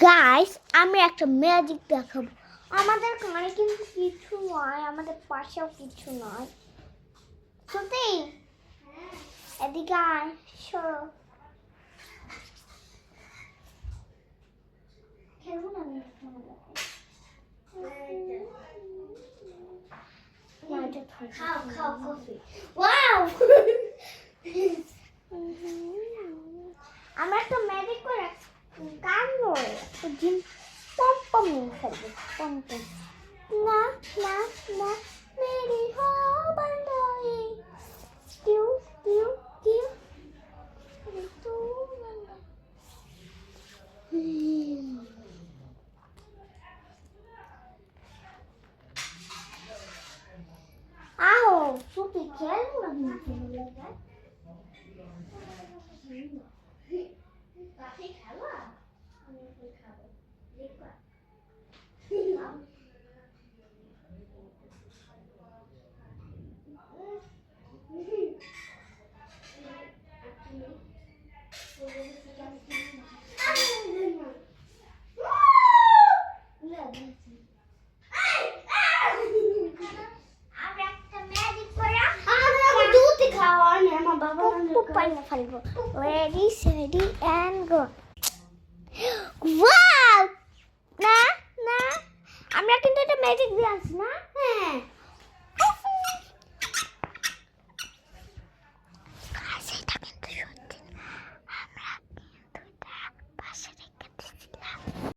Guys, আমি একটা magic দেখাবো। আমাদের কানে কিন্তু কিছু নয়, আমাদের পাশেও কিছু নয়। সত্যি এদিকে আয়, সরো। খেলবো না আমি। খাও কফি। ওয়াও, আমরা একটা ম্যাজিক করে গান করে জিম পম পম খেলবো। পম পম না না না মেরি हो बंदाई क्यों क्यों क्यों तू आओ सुती खेल ना काफी खावा আমি ফুল খাবো দেখবা Ready, steady, and go. Wow! না না আমরা কিন্তু এটা ম্যাজিক দিয়ে আসি না।